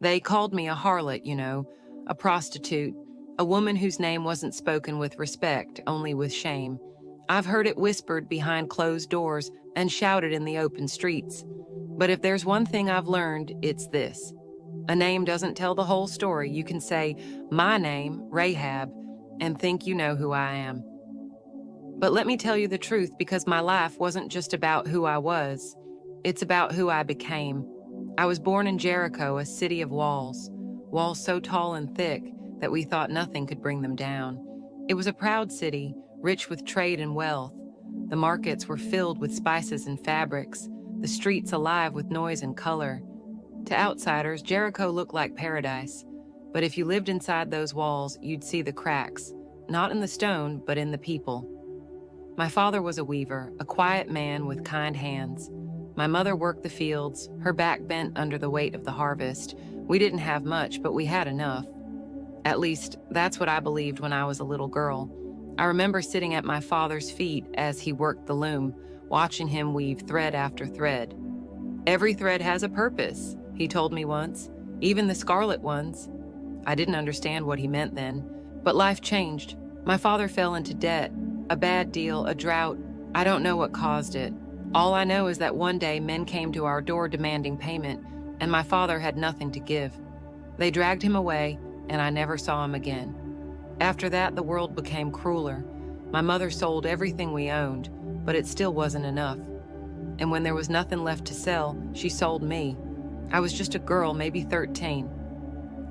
They called me a harlot, a prostitute, a woman whose name wasn't spoken with respect, only with shame. I've heard it whispered behind closed doors and shouted in the open streets. But if there's one thing I've learned, it's this. A name doesn't tell the whole story. You can say, my name, Rahab, and think you know who I am. But let me tell you the truth, because my life wasn't just about who I was. It's about who I became. I was born in Jericho, a city of walls so tall and thick that we thought nothing could bring them down. It was a proud city, rich with trade and wealth. The markets were filled with spices and fabrics, the streets alive with noise and color. To outsiders, Jericho looked like paradise. But if you lived inside those walls, you'd see the cracks, not in the stone, but in the people. My father was a weaver, a quiet man with kind hands. My mother worked the fields, her back bent under the weight of the harvest. We didn't have much, but we had enough. At least, that's what I believed when I was a little girl. I remember sitting at my father's feet as he worked the loom, watching him weave thread after thread. Every thread has a purpose, he told me once, even the scarlet ones. I didn't understand what he meant then, but life changed. My father fell into debt, a bad deal, a drought. I don't know what caused it. All I know is that one day men came to our door demanding payment, and my father had nothing to give. They dragged him away, and I never saw him again. After that, the world became crueler. My mother sold everything we owned, but it still wasn't enough. And when there was nothing left to sell, she sold me. I was just a girl, maybe 13.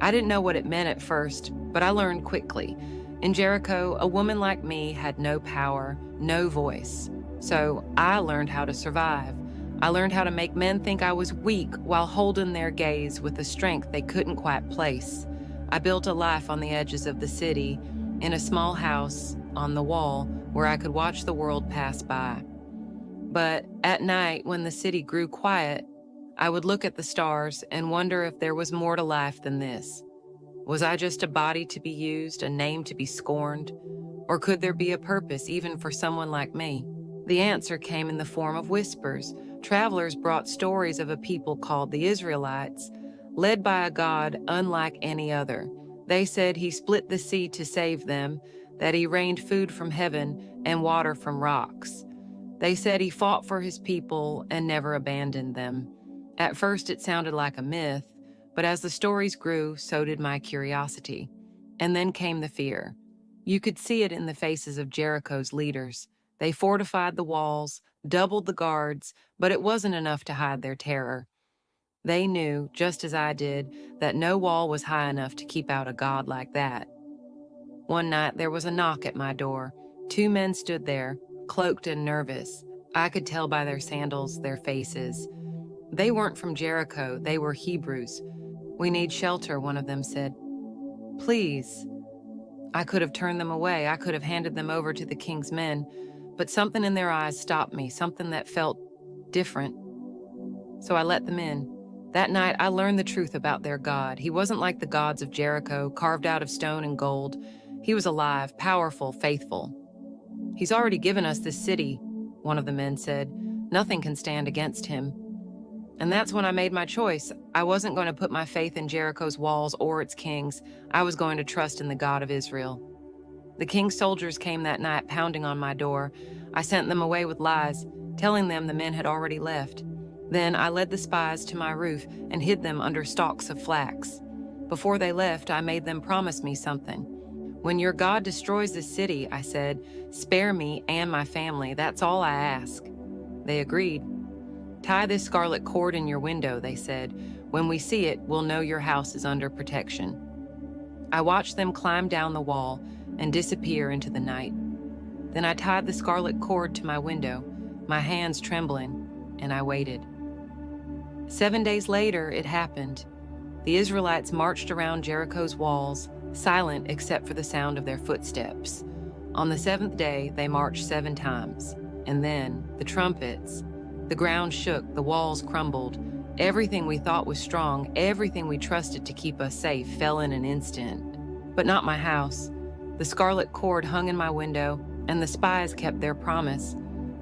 I didn't know what it meant at first, but I learned quickly. In Jericho, a woman like me had no power, no voice. So I learned how to survive. I learned how to make men think I was weak while holding their gaze with a strength they couldn't quite place. I built a life on the edges of the city, in a small house on the wall where I could watch the world pass by. But at night, when the city grew quiet, I would look at the stars and wonder if there was more to life than this. Was I just a body to be used, a name to be scorned? Or could there be a purpose even for someone like me? The answer came in the form of whispers. Travelers brought stories of a people called the Israelites, led by a God unlike any other. They said he split the sea to save them, that he rained food from heaven and water from rocks. They said he fought for his people and never abandoned them. At first it sounded like a myth, but as the stories grew, so did my curiosity. And then came the fear. You could see it in the faces of Jericho's leaders. They fortified the walls, doubled the guards, but it wasn't enough to hide their terror. They knew, just as I did, that no wall was high enough to keep out a god like that. One night there was a knock at my door. 2 men stood there, cloaked and nervous. I could tell by their sandals, their faces. They weren't from Jericho, they were Hebrews. "We need shelter," one of them said. "Please." I could have turned them away, I could have handed them over to the king's men, but something in their eyes stopped me, something that felt different. So I let them in. That night, I learned the truth about their God. He wasn't like the gods of Jericho, carved out of stone and gold. He was alive, powerful, faithful. "He's already given us this city," one of the men said. "Nothing can stand against him." And that's when I made my choice. I wasn't going to put my faith in Jericho's walls or its kings. I was going to trust in the God of Israel. The king's soldiers came that night, pounding on my door. I sent them away with lies, telling them the men had already left. Then I led the spies to my roof and hid them under stalks of flax. Before they left, I made them promise me something. "When your God destroys this city," I said, "spare me and my family. That's all I ask." They agreed. "Tie this scarlet cord in your window," they said. "When we see it, we'll know your house is under protection." I watched them climb down the wall and disappear into the night. Then I tied the scarlet cord to my window, my hands trembling, and I waited. 7 days later, it happened. The Israelites marched around Jericho's walls, silent except for the sound of their footsteps. On the 7th day, they marched 7 times. And then, the trumpets. The ground shook, the walls crumbled. Everything we thought was strong, everything we trusted to keep us safe, fell in an instant. But not my house. The scarlet cord hung in my window, and the spies kept their promise.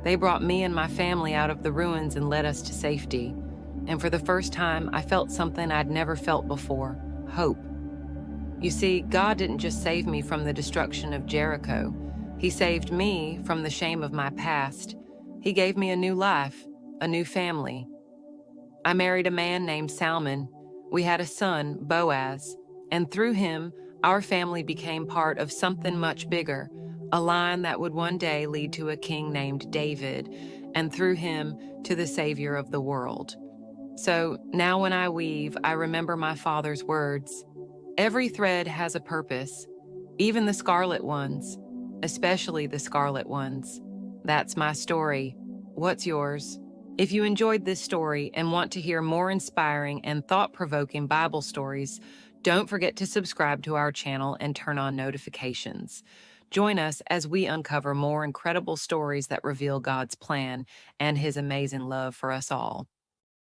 They brought me and my family out of the ruins and led us to safety. And for the first time, I felt something I'd never felt before: hope. You see, God didn't just save me from the destruction of Jericho. He saved me from the shame of my past. He gave me a new life, a new family. I married a man named Salmon. We had a son, Boaz, and through him, our family became part of something much bigger, a line that would one day lead to a king named David, and through him to the Savior of the world. So now when I weave, I remember my father's words. Every thread has a purpose, even the scarlet ones, especially the scarlet ones. That's my story. What's yours? If you enjoyed this story and want to hear more inspiring and thought-provoking Bible stories, don't forget to subscribe to our channel and turn on notifications. Join us as we uncover more incredible stories that reveal God's plan and His amazing love for us all.